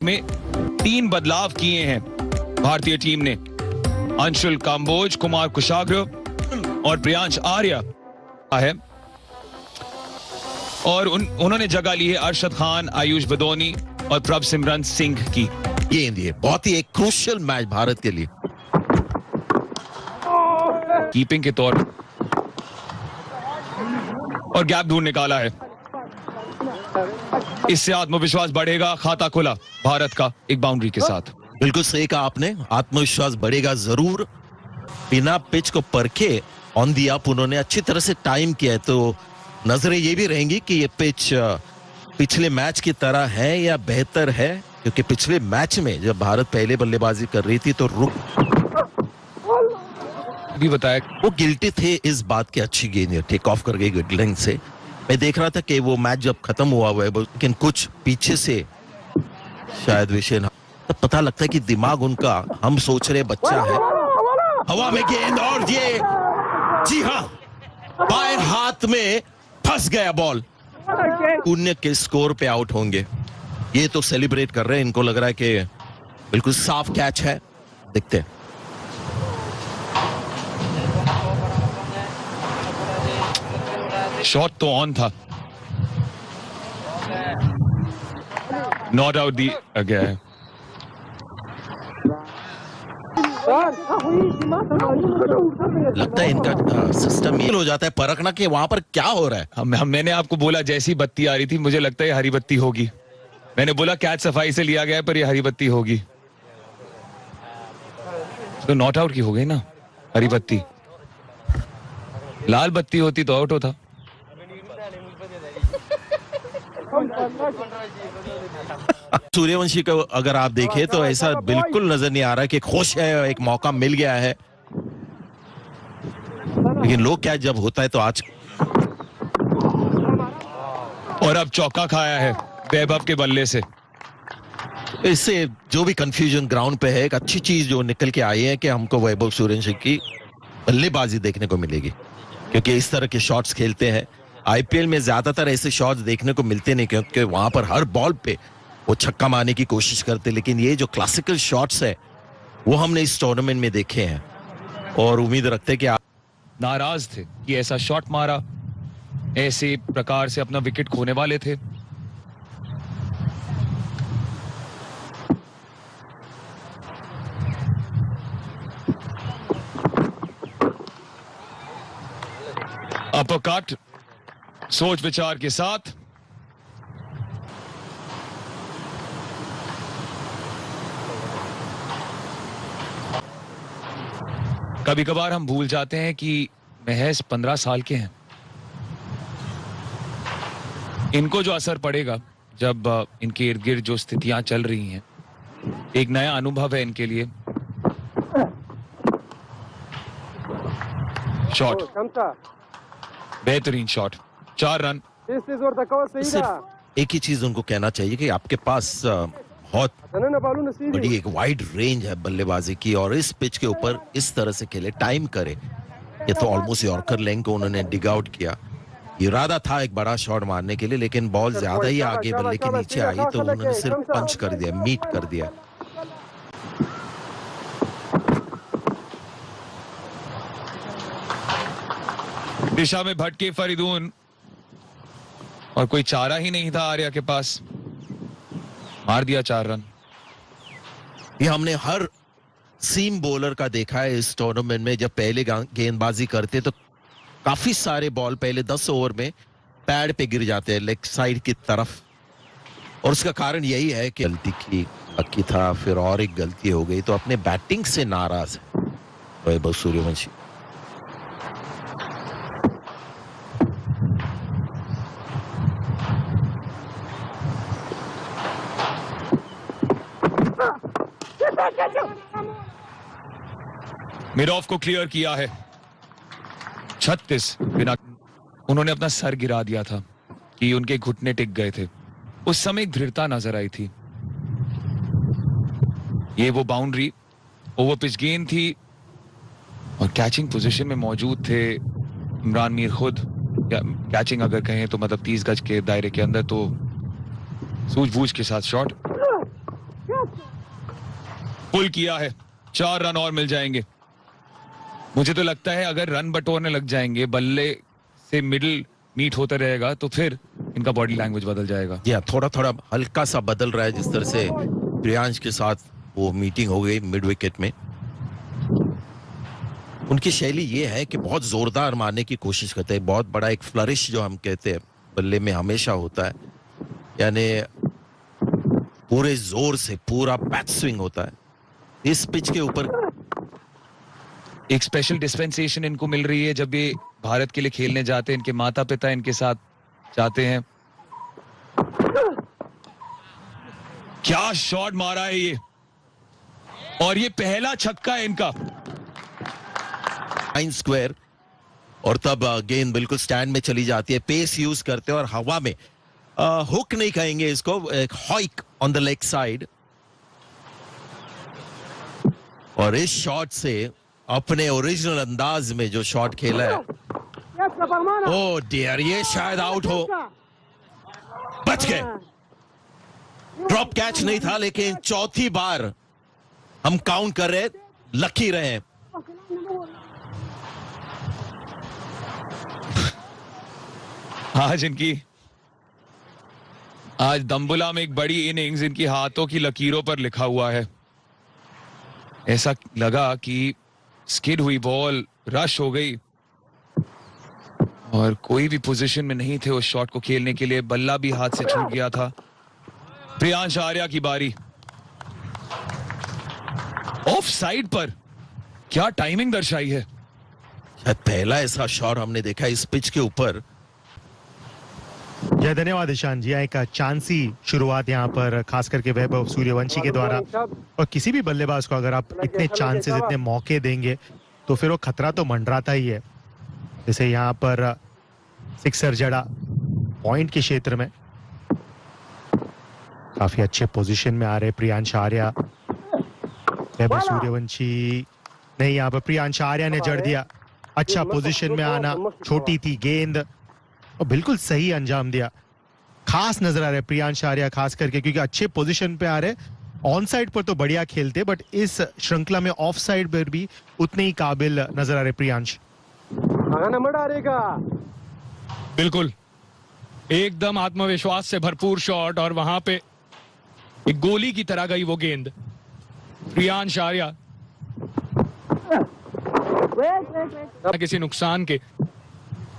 में 3 बदलाव किए हैं भारतीय टीम ने। अंशुल काम्बोज, कुमार कुशाग्र और प्रियांश आर्या है और उन्होंने जगह ली है अरशद खान, आयुष बदौनी और प्रभ सिमरन सिंह की। गेंद ये बहुत ही एक क्रूशियल मैच भारत के लिए कीपिंग के तौर और गैप ढूंढ निकाला है। इससे आत्मविश्वास बढ़ेगा, खाता खुला भारत का एक बाउंड्री के साथ। बिल्कुल सही कहा आपने, आत्मविश्वास बढ़ेगा जरूर। बिना पिच को परखे ऑन दी अप उन्होंने अच्छी तरह से टाइम किया है, तो नजरें ये भी रहेंगी कि ये पिच पिछले मैच की तरह है या बेहतर है, क्योंकि पिछले मैच में जब भारत पहले बल्लेबाजी कर रही थी तो रुक भी बताया वो गिल्टी थे इस बात की। अच्छी गेंद टेक ऑफ कर गई गुड लेंथ से। मैं देख रहा था कि वो मैच जब खत्म हुआ है लेकिन कुछ पीछे से शायद विषय तो पता लगता है कि दिमाग उनका हम सोच रहे बच्चा है। हवा में गेंद और ये जी हाँ बाएं हाथ में फंस गया बॉल। शून्य के स्कोर पे आउट होंगे। ये तो सेलिब्रेट कर रहे हैं, इनको लग रहा है कि बिल्कुल साफ कैच है। देखते हैं। शॉट तो ऑन था, नॉट आउट दिया गया है। लगता है इनका सिस्टम ये हो जाता है परखना कि वहां पर क्या हो रहा है। मैंने आपको बोला जैसी बत्ती आ रही थी मुझे लगता है हरी बत्ती होगी। मैंने बोला कैच सफाई से लिया गया पर ये हरी बत्ती होगी, तो नॉट आउट की हो गई ना। हरी बत्ती, लाल बत्ती होती तो आउट होता। सूर्यवंशी को अगर आप देखें तो ऐसा बिल्कुल नजर नहीं आ रहा कि खुश है, एक मौका मिल गया है। लेकिन लोग क्या जब होता है तो आज और अब चौका खाया है वैभव के बल्ले से। इससे जो भी कंफ्यूजन ग्राउंड पे है, एक अच्छी चीज जो निकल के आई है कि हमको वैभव सूर्यवंशी की बल्लेबाजी देखने को मिलेगी, क्योंकि इस तरह के शॉट्स खेलते हैं। आईपीएल में ज्यादातर ऐसे शॉट्स देखने को मिलते नहीं, क्योंकि वहां पर हर बॉल पे वो छक्का मारने की कोशिश करते, लेकिन ये जो क्लासिकल शॉट्स है वो हमने इस टूर्नामेंट में देखे हैं और उम्मीद रखते हैं कि आप नाराज थे कि ऐसा शॉट मारा, ऐसे प्रकार से अपना विकेट खोने वाले थे। अपरकट सोच विचार के साथ कभी कभार हम भूल जाते हैं कि महज 15 साल के हैं। इनको जो असर पड़ेगा जब इनके इर्द गिर्द जो स्थितियां चल रही हैं, एक नया अनुभव है इनके लिए। शॉट, बेहतरीन शॉट, 4 रन। सिर्फ एक ही चीज उनको कहना चाहिए कि आपके पास बहुत बड़ी एक वाइड रेंज है बल्लेबाजी की, और इस पिच के ऊपर इस तरह से खेले, टाइम करे। ये तो ऑलमोस्ट यॉर्कर लेंथ को उन्होंने डिग आउट किया। इरादा था एक बड़ा शॉट मारने के लिए, लेकिन बॉल ज्यादा ही आगे बल्ले के नीचे आई तो उन्होंने सिर्फ पंच कर दिया, मीट कर दिया। दिशा में भटके फरीदून और कोई चारा ही नहीं था आर्या के पास, मार दिया 4 रन। ये हमने हर सीम बॉलर का देखा है इस टूर्नामेंट में। जब पहले गेंदबाजी करते तो काफी सारे बॉल पहले 10 ओवर में पैड पे गिर जाते हैं लेग साइड की तरफ, और उसका कारण यही है कि गलती की बाकी था, फिर और एक गलती हो गई, तो अपने बैटिंग से नाराज है वैभव सूर्यवंशी। मिड ऑफ को क्लियर किया है 36 बिना। उन्होंने अपना सर गिरा दिया था कि उनके घुटने टिक गए थे। उस समय एक दृढ़ता नजर आई थी। ये वो बाउंड्री ओवर पिच गेंद थी और कैचिंग पोजीशन में मौजूद थे इमरान मीर खुद, या कैचिंग अगर कहें तो मतलब 30 गज के दायरे के अंदर, तो सूझबूझ के साथ शॉट। पुल किया है, 4 रन और मिल जाएंगे। मुझे तो लगता है अगर रन बटोरने लग जाएंगे, बल्ले से मिडिल मीट होता रहेगा, तो फिर इनका बॉडी लैंग्वेज बदल जाएगा। या थोड़ा थोड़ा हल्का सा बदल रहा है, जिस तरह से प्रियांश के साथ वो मीटिंग हो गई मिड विकेट में। उनकी शैली ये है कि बहुत जोरदार मारने की कोशिश करते हैं, बहुत बड़ा एक फ्लरिश जो हम कहते हैं बल्ले में हमेशा होता है, यानी पूरे जोर से पूरा बैक स्विंग होता है। इस पिच के ऊपर एक स्पेशल डिस्पेंसेशन इनको मिल रही है जब ये भारत के लिए खेलने जाते हैं, इनके माता पिता इनके साथ जाते हैं। क्या शॉट मारा है ये, और ये पहला छक्का है इनका। 9 स्क्वायर, और तब गेंद बिल्कुल स्टैंड में चली जाती है, पेस यूज करते हैं और हवा में हुक नहीं कहेंगे इसको, एक हॉइक ऑन द लेग साइड। और इस शॉट से अपने ओरिजिनल अंदाज में जो शॉट खेला है, ओ डियर, ये शायद आउट हो, बच गए। ड्रॉप कैच नहीं था, लेकिन चौथी बार हम काउंट कर रहे, लकी रहे। आज दम्बुला में एक बड़ी इनिंग्स इनकी हाथों की लकीरों पर लिखा हुआ है। ऐसा लगा कि स्किड हुई बॉल, रश हो गई और कोई भी पोजीशन में नहीं थे उस शॉट को खेलने के लिए। बल्ला भी हाथ से छूट गया था। प्रियांश आर्या की बारी, ऑफ साइड पर, क्या टाइमिंग दर्शाई है। शायद पहला ऐसा शॉट हमने देखा इस पिच के ऊपर। जय धन्यवाद ईशान जी। एक चांसी शुरुआत यहाँ पर खास करके वैभव सूर्यवंशी के द्वारा, और किसी भी बल्लेबाज को अगर आप इतने चांसेस, इतने मौके देंगे तो फिर वो खतरा तो मंडराता ही है। जैसे यहाँ पर सिक्सर जड़ा पॉइंट के क्षेत्र में, काफी अच्छे पोजीशन में आ रहे प्रियांश आर्या। वैभव सूर्यवंशी नहीं, यहाँ पर प्रियांश आर्या ने जड़ दिया। अच्छा पोजीशन में आना, छोटी थी गेंद और बिल्कुल सही अंजाम दिया। खास नजर आ रहे प्रियांश आर्या, खास करके क्योंकि अच्छे पोजीशन पे आ रहे। ऑन साइड पर तो बढ़िया खेलते, बट इस श्रृंखला में ऑफ साइड पर भी उतने ही काबिल नजर आ रहे प्रियांश। बिल्कुल एकदम आत्मविश्वास से भरपूर शॉट, और वहां पे एक गोली की तरह गई वो गेंद। प्रियांश आर्या किसी नुकसान के,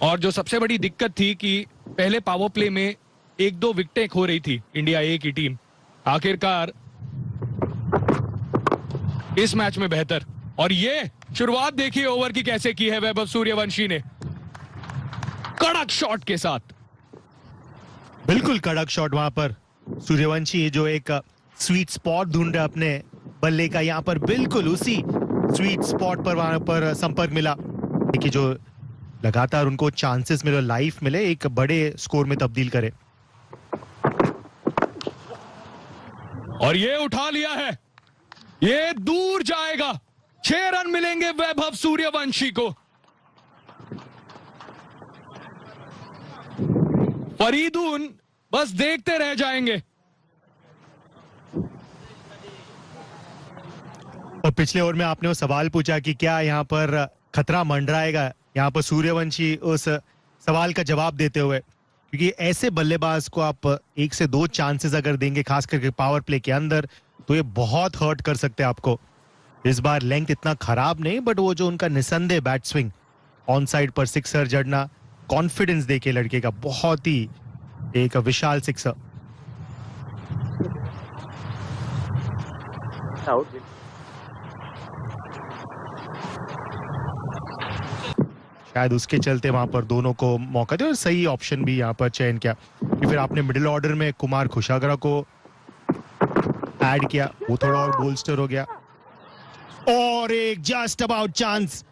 और जो सबसे बड़ी दिक्कत थी कि पहले पावर प्ले में 1-2 विकेटें खो रही थी इंडिया ए की टीम। आखिरकार इस मैच में बेहतर, और ये शुरुआत देखिए ओवर की कैसे की है वैभव सूर्यवंशी ने, कड़क शॉट के साथ। बिल्कुल कड़क शॉट वहां पर सूर्यवंशी, जो एक स्वीट स्पॉट ढूंढ रहे अपने बल्ले का, यहाँ पर बिल्कुल उसी स्वीट स्पॉट पर वहां पर संपर्क मिला कि जो लगातार उनको चांसेस मिले, लाइफ मिले, एक बड़े स्कोर में तब्दील करे। और ये उठा लिया है, ये दूर जाएगा। 6 रन मिलेंगे वैभव सूर्यवंशी को। फरीदून बस देखते रह जाएंगे। और पिछले ओवर में आपने वो सवाल पूछा कि क्या यहाँ पर खतरा मंडराएगा, यहाँ पर सूर्यवंशी उस सवाल का जवाब देते हुए, क्योंकि ऐसे बल्लेबाज को आप 1 से 2 चांसेस अगर देंगे, खास करके पावर प्ले के अंदर, तो ये बहुत हर्ट कर सकते हैं आपको। इस बार लेंथ इतना खराब नहीं, बट वो जो उनका निसंदेह बैट स्विंग, ऑन साइड पर सिक्सर जड़ना, कॉन्फिडेंस देके लड़के का, बहुत ही एक विशाल सिक्सर। शायद उसके चलते वहां पर दोनों को मौका दिया, और सही ऑप्शन भी यहाँ पर चयन किया कि फिर आपने मिडिल ऑर्डर में कुमार खुशागरा को ऐड किया, वो थोड़ा और बोल्स्टर हो गया। और एक just about chance,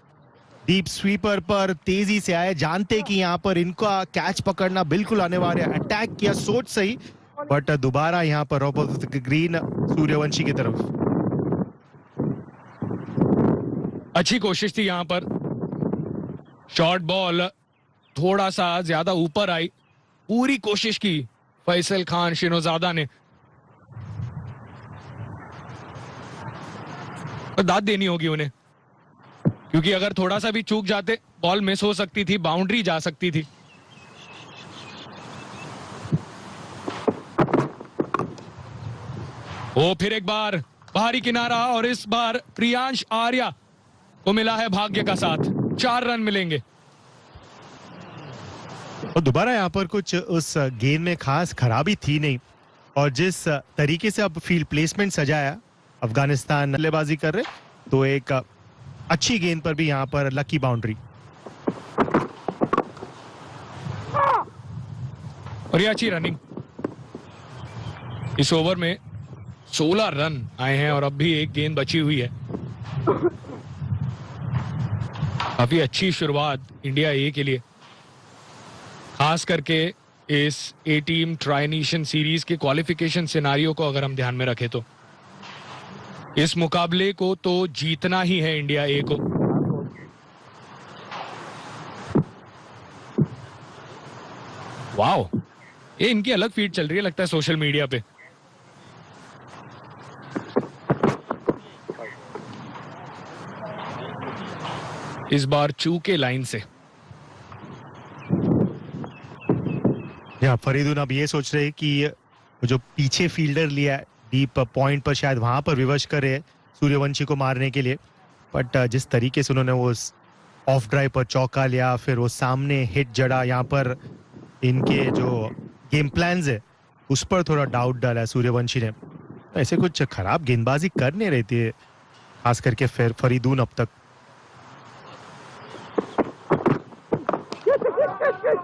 deep sweeper पर तेजी से आए, जानते कि यहाँ पर इनका कैच पकड़ना बिल्कुल अनिवार्य। अटैक किया सोच सही, बट दोबारा यहाँ पर रॉबर्ट ग्रीन सूर्यवंशी की तरफ। अच्छी कोशिश थी यहां पर, शॉर्ट बॉल थोड़ा सा ज्यादा ऊपर आई, पूरी कोशिश की फैसल खान शिनोजादा ने। और दाद देनी होगी उन्हें, क्योंकि अगर थोड़ा सा भी चूक जाते बॉल मिस हो सकती थी, बाउंड्री जा सकती थी। वो फिर एक बार बाहरी किनारा, और इस बार प्रियांश आर्या को मिला है भाग्य का साथ। 4 रन मिलेंगे। और दोबारा यहाँ पर कुछ उस गेंद में खास खराबी थी नहीं, और जिस तरीके से अब फील्ड प्लेसमेंट सजाया अफगानिस्तान बल्लेबाजी कर रहे, तो एक अच्छी गेंद पर भी यहाँ पर लकी बाउंड्री। और ये अच्छी रनिंग। इस ओवर में 16 रन आए हैं और अब भी एक गेंद बची हुई है। काफी अच्छी शुरुआत इंडिया ए के लिए, खास करके इस ए टीम ट्राई नेशन सीरीज के क्वालिफिकेशन सिनारियो को अगर हम ध्यान में रखें तो इस मुकाबले को तो जीतना ही है इंडिया ए को। वाओ, ये इनकी अलग फीड चल रही है लगता है सोशल मीडिया पे। इस बार चूके लाइन से। यहाँ फरीदुन अब ये सोच रहे हैं कि जो पीछे फील्डर लिया डीप पॉइंट पर, शायद वहां पर विवश करे सूर्यवंशी को मारने के लिए, बट जिस तरीके से उन्होंने वो ऑफ ड्राइव पर चौका लिया, फिर वो सामने हिट जड़ा, यहाँ पर इनके जो गेम प्लान्स है उस पर थोड़ा डाउट डाला है सूर्यवंशी ने। ऐसे कुछ खराब गेंदबाजी कर नहीं रही थी, खास करके फिर फरीदुन अब तक।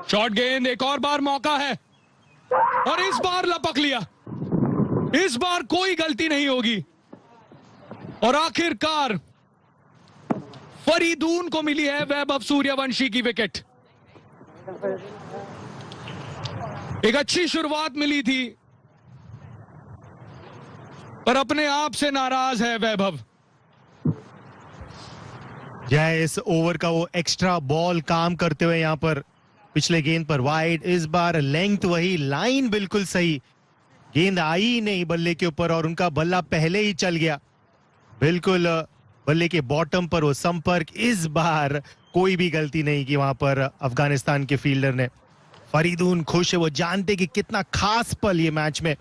शॉर्ट गेंद, एक और बार मौका है और इस बार लपक लिया। इस बार कोई गलती नहीं होगी और आखिरकार फरीदुन को मिली है वैभव सूर्यवंशी की विकेट। एक अच्छी शुरुआत मिली थी पर अपने आप से नाराज है वैभव। जय इस ओवर का वो एक्स्ट्रा बॉल काम करते हुए यहाँ पर पिछले गेंद पर वाइड, इस बार लेंथ वही, लाइन बिल्कुल सही, गेंद आई ही नहीं बल्ले के ऊपर और उनका बल्ला पहले ही चल गया बिल्कुल बल्ले के बॉटम पर वो संपर्क। इस बार कोई भी गलती नहीं की वहां पर अफगानिस्तान के फील्डर ने। फरीदुन खुश है, वो जानते कि कितना खास पल ये मैच में।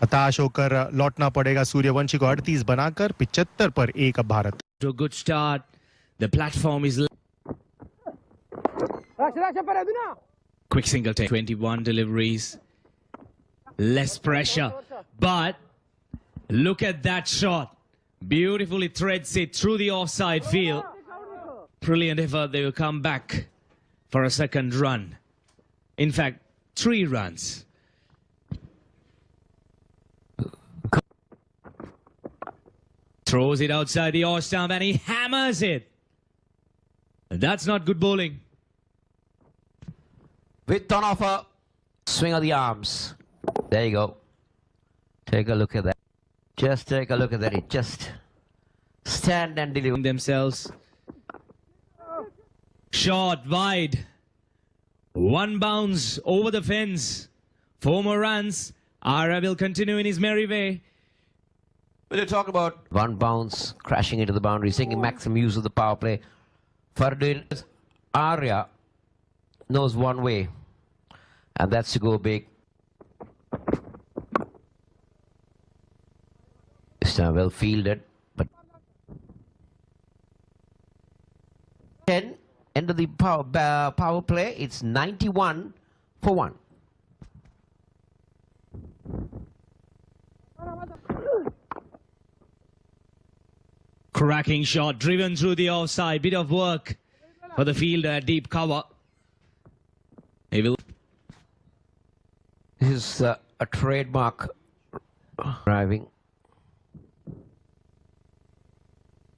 हताश होकर लौटना पड़ेगा सूर्यवंशी को 38 बनाकर 75 पर 1 अब Bharat. To a good start. The platform is quick single take. 21 deliveries. Less pressure. But look at that shot. Beautifully threads it through the offside field. Brilliant effort. They will come back for a second run. In fact, 3 runs. Throws it outside the off stump and he hammers it. That's not good bowling. With turnover, swing of the arms. There you go. Take a look at that. Just take a look at that. It just stand and deliver. Themselves. Shot wide. 1 bounce over the fence. 4 more runs. Ara will continue in his merry way. When you talk about 1 bounce crashing into the boundary, taking maximum use of the power play, Fardin Arya knows one way, and that's to go big. This time well fielded, but 10 end of the power play. It's 91 for 1. Cracking shot driven through the offside. Bit of work for the fielder at deep cover. He will. This is a trademark driving.